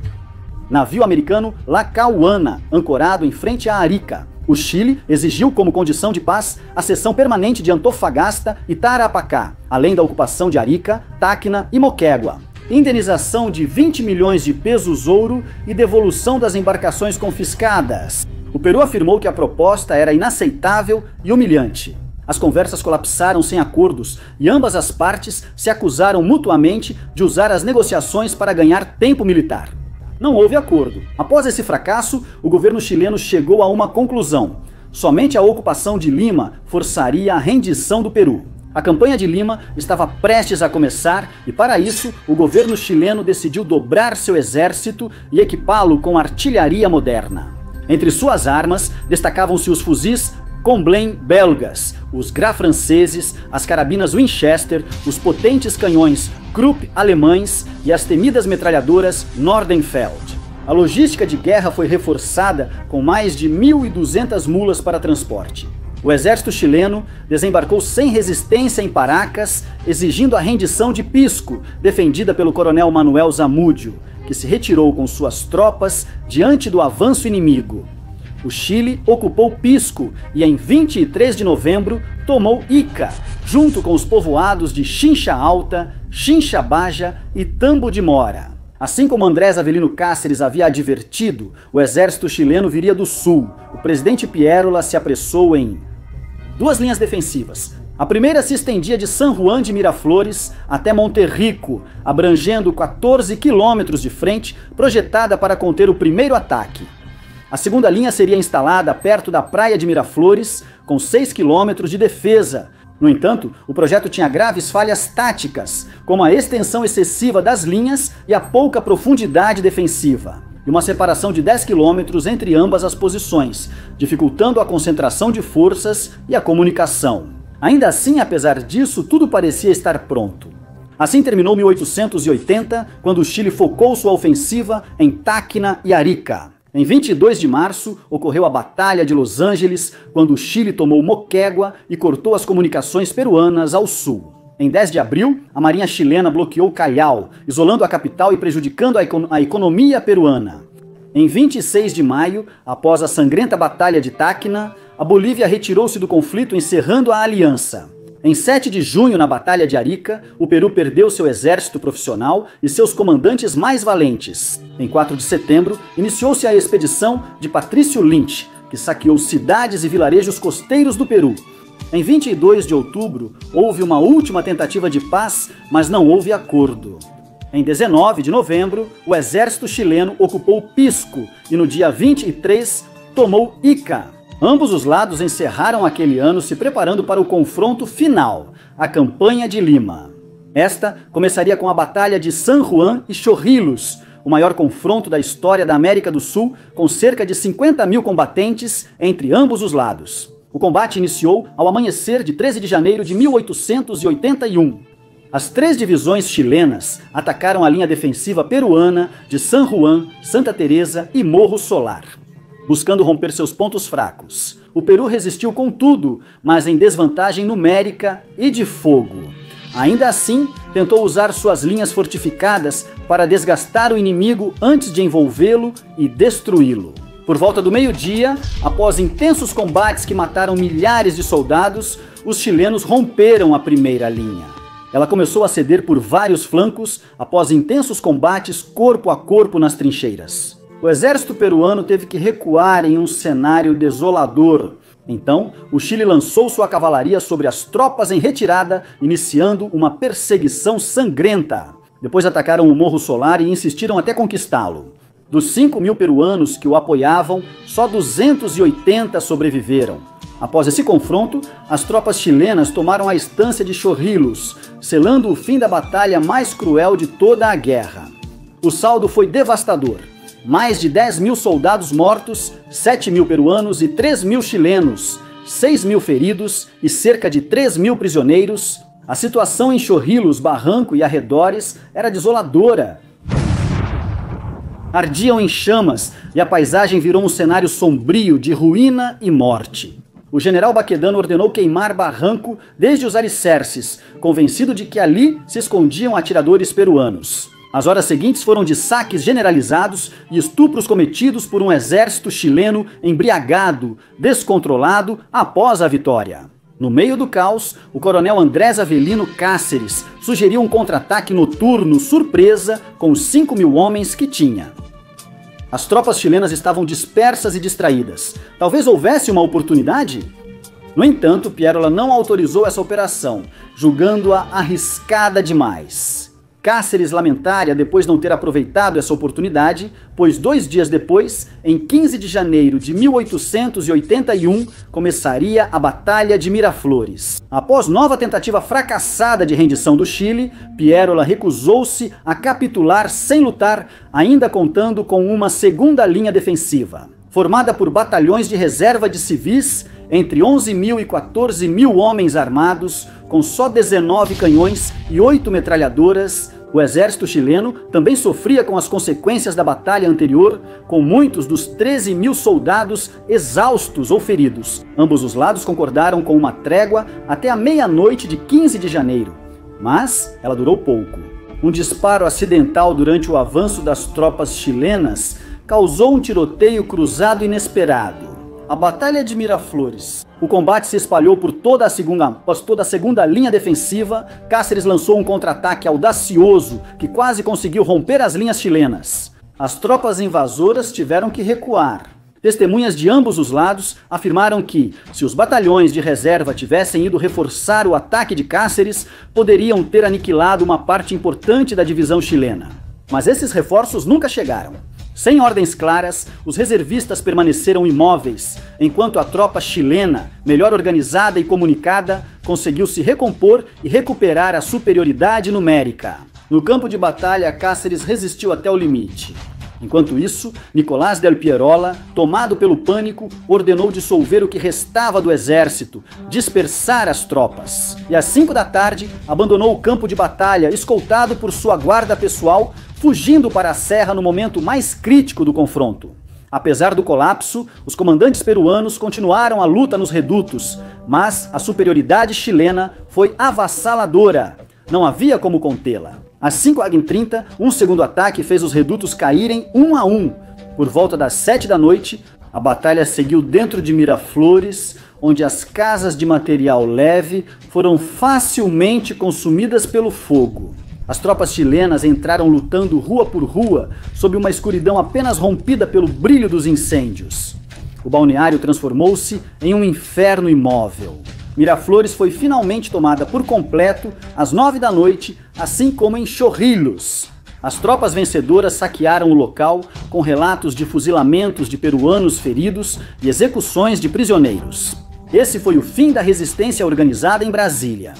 navio americano Lacauana, ancorado em frente a Arica. O Chile exigiu como condição de paz a cessão permanente de Antofagasta e Tarapacá, além da ocupação de Arica, Tacna e Moquegua. Indenização de 20 milhões de pesos ouro e devolução das embarcações confiscadas. O Peru afirmou que a proposta era inaceitável e humilhante. As conversas colapsaram sem acordos e ambas as partes se acusaram mutuamente de usar as negociações para ganhar tempo militar. Não houve acordo. Após esse fracasso, o governo chileno chegou a uma conclusão. Somente a ocupação de Lima forçaria a rendição do Peru. A campanha de Lima estava prestes a começar e, para isso, o governo chileno decidiu dobrar seu exército e equipá-lo com artilharia moderna. Entre suas armas, destacavam-se os fuzis Comblain belgas, os Gra franceses, as carabinas Winchester, os potentes canhões Krupp alemães e as temidas metralhadoras Nordenfeld. A logística de guerra foi reforçada com mais de 1.200 mulas para transporte. O exército chileno desembarcou sem resistência em Paracas, exigindo a rendição de Pisco, defendida pelo coronel Manuel Zamúdio, que se retirou com suas tropas diante do avanço inimigo. O Chile ocupou Pisco e em 23 de novembro tomou Ica, junto com os povoados de Chincha Alta, Chincha Baja e Tambo de Mora. Assim como Andrés Avelino Cáceres havia advertido, o exército chileno viria do sul. O presidente Piérola se apressou em duas linhas defensivas. A primeira se estendia de San Juan de Miraflores até Monterrico, abrangendo 14 quilômetros de frente, projetada para conter o primeiro ataque. A segunda linha seria instalada perto da praia de Miraflores, com 6 quilômetros de defesa. No entanto, o projeto tinha graves falhas táticas, como a extensão excessiva das linhas e a pouca profundidade defensiva, e uma separação de 10 quilômetros entre ambas as posições, dificultando a concentração de forças e a comunicação. Ainda assim, apesar disso, tudo parecia estar pronto. Assim terminou 1880, quando o Chile focou sua ofensiva em Tacna e Arica. Em 22 de março, ocorreu a Batalha de Los Angeles, quando o Chile tomou Moquegua e cortou as comunicações peruanas ao sul. Em 10 de abril, a marinha chilena bloqueou Callao, isolando a capital e prejudicando a economia peruana. Em 26 de maio, após a sangrenta Batalha de Tacna, a Bolívia retirou-se do conflito, encerrando a aliança. Em 7 de junho, na Batalha de Arica, o Peru perdeu seu exército profissional e seus comandantes mais valentes. Em 4 de setembro, iniciou-se a expedição de Patrício Lynch, que saqueou cidades e vilarejos costeiros do Peru. Em 22 de outubro, houve uma última tentativa de paz, mas não houve acordo. Em 19 de novembro, o exército chileno ocupou Pisco e no dia 23 tomou Ica. Ambos os lados encerraram aquele ano se preparando para o confronto final, a Campanha de Lima. Esta começaria com a Batalha de San Juan e Chorrillos, o maior confronto da história da América do Sul, com cerca de 50 mil combatentes entre ambos os lados. O combate iniciou ao amanhecer de 13 de janeiro de 1881. As 3 divisões chilenas atacaram a linha defensiva peruana de San Juan, Santa Teresa e Morro Solar, buscando romper seus pontos fracos. O Peru resistiu com tudo, mas em desvantagem numérica e de fogo. Ainda assim, tentou usar suas linhas fortificadas para desgastar o inimigo antes de envolvê-lo e destruí-lo. Por volta do meio-dia, após intensos combates que mataram milhares de soldados, os chilenos romperam a primeira linha. Ela começou a ceder por vários flancos após intensos combates corpo a corpo nas trincheiras. O exército peruano teve que recuar em um cenário desolador. Então, o Chile lançou sua cavalaria sobre as tropas em retirada, iniciando uma perseguição sangrenta. Depois atacaram o Morro Solar e insistiram até conquistá-lo. Dos 5 mil peruanos que o apoiavam, só 280 sobreviveram. Após esse confronto, as tropas chilenas tomaram a estância de Chorrillos, selando o fim da batalha mais cruel de toda a guerra. O saldo foi devastador. Mais de 10 mil soldados mortos, 7 mil peruanos e 3 mil chilenos, 6 mil feridos e cerca de 3 mil prisioneiros. A situação em Chorrillos, Barranco e arredores era desoladora. Ardiam em chamas e a paisagem virou um cenário sombrio de ruína e morte. O general Baquedano ordenou queimar Barranco desde os alicerces, convencido de que ali se escondiam atiradores peruanos. As horas seguintes foram de saques generalizados e estupros cometidos por um exército chileno embriagado, descontrolado após a vitória. No meio do caos, o coronel Andrés Avelino Cáceres sugeriu um contra-ataque noturno surpresa com os 5.000 homens que tinha. As tropas chilenas estavam dispersas e distraídas. Talvez houvesse uma oportunidade? No entanto, Pierola não autorizou essa operação, julgando-a arriscada demais. Cáceres lamentara depois não ter aproveitado essa oportunidade, pois 2 dias depois, em 15 de janeiro de 1881, começaria a Batalha de Miraflores. Após nova tentativa fracassada de rendição do Chile, Pierola recusou-se a capitular sem lutar, ainda contando com uma segunda linha defensiva. Formada por batalhões de reserva de civis, entre 11.000 e 14.000 homens armados, com só 19 canhões e 8 metralhadoras, o exército chileno também sofria com as consequências da batalha anterior, com muitos dos 13.000 soldados exaustos ou feridos. Ambos os lados concordaram com uma trégua até a meia-noite de 15 de janeiro, mas ela durou pouco. Um disparo acidental durante o avanço das tropas chilenas causou um tiroteio cruzado inesperado. A Batalha de Miraflores. O combate se espalhou por toda a segunda linha defensiva. Cáceres lançou um contra-ataque audacioso que quase conseguiu romper as linhas chilenas. As tropas invasoras tiveram que recuar. Testemunhas de ambos os lados afirmaram que, se os batalhões de reserva tivessem ido reforçar o ataque de Cáceres, poderiam ter aniquilado uma parte importante da divisão chilena. Mas esses reforços nunca chegaram. Sem ordens claras, os reservistas permaneceram imóveis, enquanto a tropa chilena, melhor organizada e comunicada, conseguiu se recompor e recuperar a superioridade numérica. No campo de batalha, Cáceres resistiu até o limite. Enquanto isso, Nicolás del Pierola, tomado pelo pânico, ordenou dissolver o que restava do exército, dispersar as tropas. E às 5 da tarde, abandonou o campo de batalha, escoltado por sua guarda pessoal, fugindo para a serra no momento mais crítico do confronto. Apesar do colapso, os comandantes peruanos continuaram a luta nos redutos, mas a superioridade chilena foi avassaladora. Não havia como contê-la. Às 5h30, um segundo ataque fez os redutos caírem 1 a 1. Por volta das 7 da noite, a batalha seguiu dentro de Miraflores, onde as casas de material leve foram facilmente consumidas pelo fogo. As tropas chilenas entraram lutando rua por rua, sob uma escuridão apenas rompida pelo brilho dos incêndios. O balneário transformou-se em um inferno imóvel. Miraflores foi finalmente tomada por completo às 9 da noite, assim como em Chorrillos. As tropas vencedoras saquearam o local com relatos de fuzilamentos de peruanos feridos e execuções de prisioneiros. Esse foi o fim da resistência organizada em Brasília.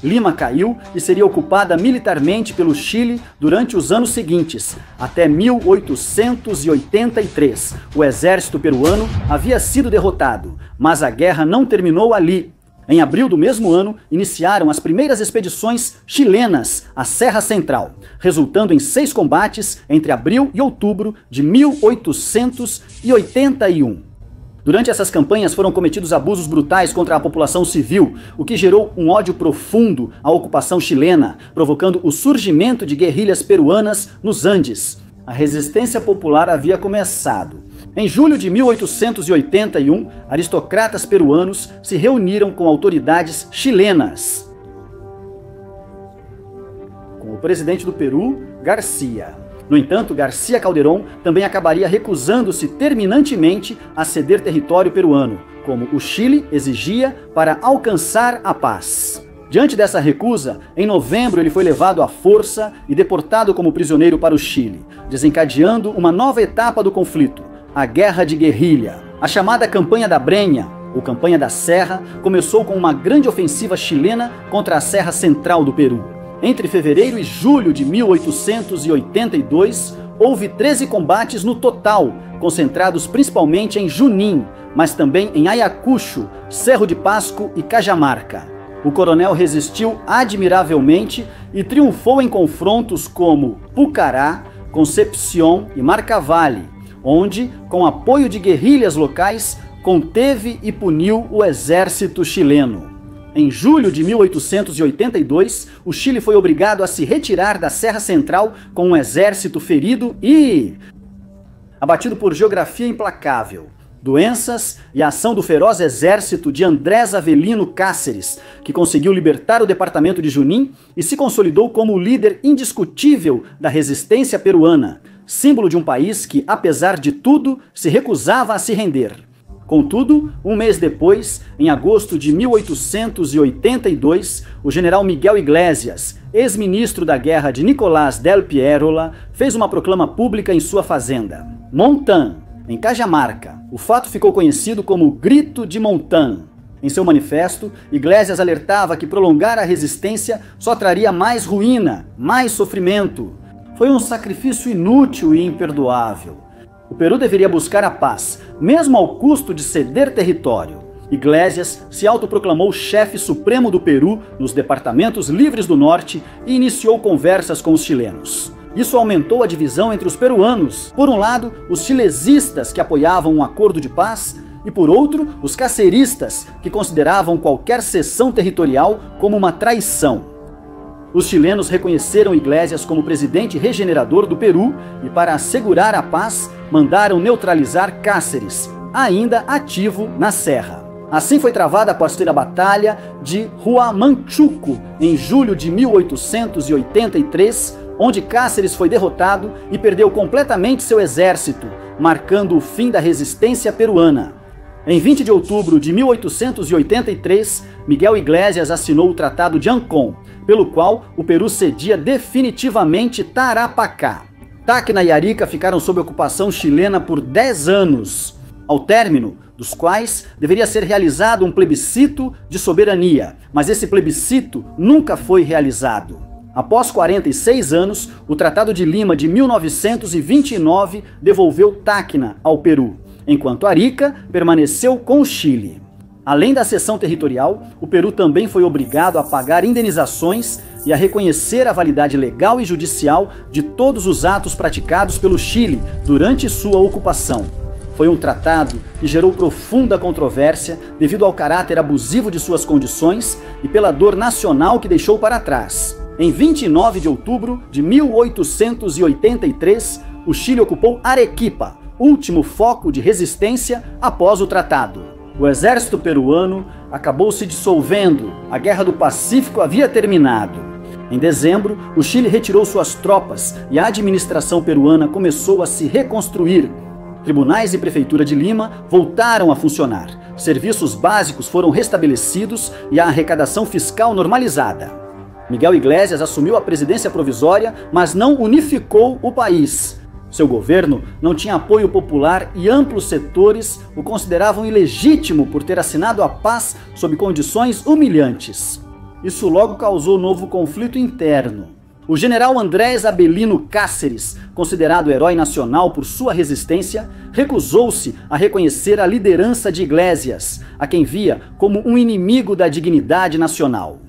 Lima caiu e seria ocupada militarmente pelo Chile durante os anos seguintes. Até 1883, o exército peruano havia sido derrotado, mas a guerra não terminou ali. Em abril do mesmo ano, iniciaram as primeiras expedições chilenas à Serra Central, resultando em 6 combates entre abril e outubro de 1881. Durante essas campanhas foram cometidos abusos brutais contra a população civil, o que gerou um ódio profundo à ocupação chilena, provocando o surgimento de guerrilhas peruanas nos Andes. A resistência popular havia começado. Em julho de 1881, aristocratas peruanos se reuniram com autoridades chilenas, com o presidente do Peru, Garcia. No entanto, García Calderón também acabaria recusando-se terminantemente a ceder território peruano, como o Chile exigia para alcançar a paz. Diante dessa recusa, em novembro ele foi levado à força e deportado como prisioneiro para o Chile, desencadeando uma nova etapa do conflito, a Guerra de Guerrilha. A chamada Campanha da Brenha, ou Campanha da Serra, começou com uma grande ofensiva chilena contra a Serra Central do Peru. Entre fevereiro e julho de 1882, houve 13 combates no total, concentrados principalmente em Junín, mas também em Ayacucho, Cerro de Pasco e Cajamarca. O coronel resistiu admiravelmente e triunfou em confrontos como Pucará, Concepción e Marcavale, onde, com apoio de guerrilhas locais, conteve e puniu o exército chileno. Em julho de 1882, o Chile foi obrigado a se retirar da Serra Central com um exército ferido e abatido por geografia implacável, doenças e a ação do feroz exército de Andrés Avelino Cáceres, que conseguiu libertar o departamento de Junín e se consolidou como o líder indiscutível da resistência peruana, símbolo de um país que, apesar de tudo, se recusava a se render. Contudo, um mês depois, em agosto de 1882, o general Miguel Iglesias, ex-ministro da guerra de Nicolás del Piérola, fez uma proclama pública em sua fazenda, Montan, em Cajamarca. O fato ficou conhecido como Grito de Montan. Em seu manifesto, Iglesias alertava que prolongar a resistência só traria mais ruína, mais sofrimento. Foi um sacrifício inútil e imperdoável. O Peru deveria buscar a paz, mesmo ao custo de ceder território. Iglesias se autoproclamou chefe supremo do Peru nos departamentos livres do norte e iniciou conversas com os chilenos. Isso aumentou a divisão entre os peruanos. Por um lado, os chilesistas, que apoiavam um acordo de paz, e por outro, os caceristas, que consideravam qualquer cessão territorial como uma traição. Os chilenos reconheceram Iglesias como presidente regenerador do Peru e, para assegurar a paz, mandaram neutralizar Cáceres, ainda ativo na Serra. Assim foi travada a posteira batalha de Huamanchuco, em julho de 1883, onde Cáceres foi derrotado e perdeu completamente seu exército, marcando o fim da resistência peruana. Em 20 de outubro de 1883, Miguel Iglesias assinou o Tratado de Ancón, pelo qual o Peru cedia definitivamente Tarapacá. Tacna e Arica ficaram sob ocupação chilena por 10 anos, ao término dos quais deveria ser realizado um plebiscito de soberania, mas esse plebiscito nunca foi realizado. Após 46 anos, o Tratado de Lima de 1929 devolveu Tacna ao Peru, enquanto Arica permaneceu com o Chile. Além da cessão territorial, o Peru também foi obrigado a pagar indenizações e a reconhecer a validade legal e judicial de todos os atos praticados pelo Chile durante sua ocupação. Foi um tratado que gerou profunda controvérsia devido ao caráter abusivo de suas condições e pela dor nacional que deixou para trás. Em 29 de outubro de 1883, o Chile ocupou Arequipa, último foco de resistência após o tratado. O exército peruano acabou se dissolvendo, a Guerra do Pacífico havia terminado. Em dezembro, o Chile retirou suas tropas e a administração peruana começou a se reconstruir. Tribunais e Prefeitura de Lima voltaram a funcionar, serviços básicos foram restabelecidos e a arrecadação fiscal normalizada. Miguel Iglesias assumiu a presidência provisória, mas não unificou o país. Seu governo não tinha apoio popular e amplos setores o consideravam ilegítimo por ter assinado a paz sob condições humilhantes. Isso logo causou novo conflito interno. O general Andrés Avelino Cáceres, considerado herói nacional por sua resistência, recusou-se a reconhecer a liderança de Iglesias, a quem via como um inimigo da dignidade nacional.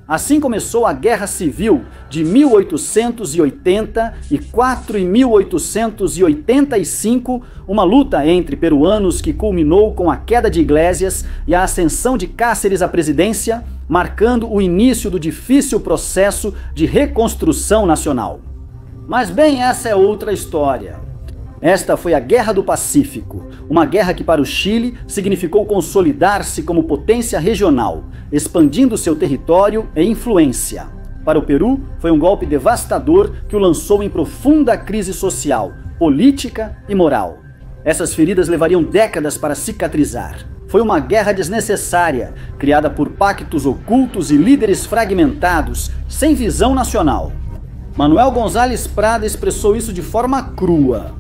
Assim começou a Guerra Civil de 1884 e 1885, uma luta entre peruanos que culminou com a queda de Iglesias e a ascensão de Cáceres à presidência, marcando o início do difícil processo de reconstrução nacional. Mas bem, essa é outra história. Esta foi a Guerra do Pacífico, uma guerra que para o Chile significou consolidar-se como potência regional, expandindo seu território e influência. Para o Peru, foi um golpe devastador que o lançou em profunda crise social, política e moral. Essas feridas levariam décadas para cicatrizar. Foi uma guerra desnecessária, criada por pactos ocultos e líderes fragmentados, sem visão nacional. Manuel González Prada expressou isso de forma crua.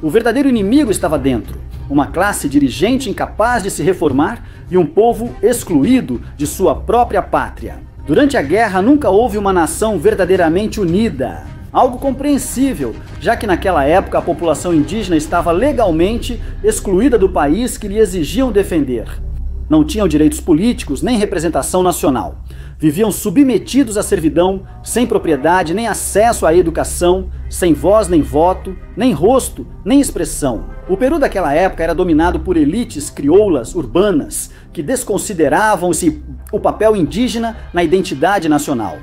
O verdadeiro inimigo estava dentro, uma classe dirigente incapaz de se reformar e um povo excluído de sua própria pátria. Durante a guerra nunca houve uma nação verdadeiramente unida. Algo compreensível, já que naquela época a população indígena estava legalmente excluída do país que lhe exigiam defender. Não tinham direitos políticos nem representação nacional. viviam submetidos à servidão, sem propriedade nem acesso à educação, sem voz nem voto, nem rosto, nem expressão. O Peru daquela época era dominado por elites crioulas urbanas que desconsideravam-se o papel indígena na identidade nacional.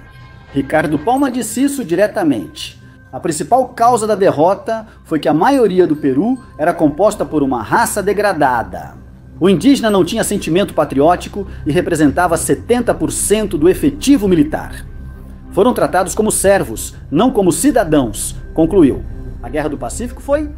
Ricardo Palma disse isso diretamente. A principal causa da derrota foi que a maioria do Peru era composta por uma raça degradada. O indígena não tinha sentimento patriótico e representava 70% do efetivo militar. Foram tratados como servos, não como cidadãos, concluiu. A Guerra do Pacífico foi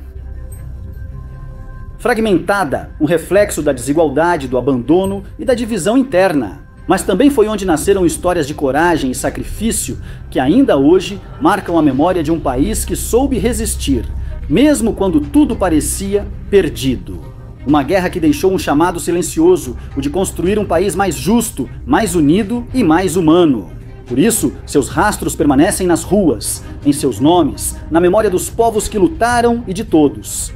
fragmentada, um reflexo da desigualdade, do abandono e da divisão interna. Mas também foi onde nasceram histórias de coragem e sacrifício que ainda hoje marcam a memória de um país que soube resistir, mesmo quando tudo parecia perdido. Uma guerra que deixou um chamado silencioso, o de construir um país mais justo, mais unido e mais humano. Por isso, seus rastros permanecem nas ruas, em seus nomes, na memória dos povos que lutaram e de todos.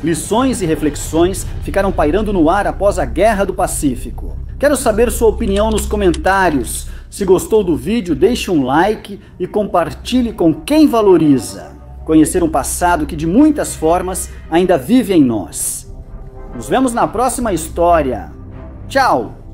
Lições e reflexões ficaram pairando no ar após a Guerra do Pacífico. Quero saber sua opinião nos comentários. Se gostou do vídeo, deixe um like e compartilhe com quem valoriza conhecer um passado que de muitas formas ainda vive em nós. Nos vemos na próxima história. Tchau!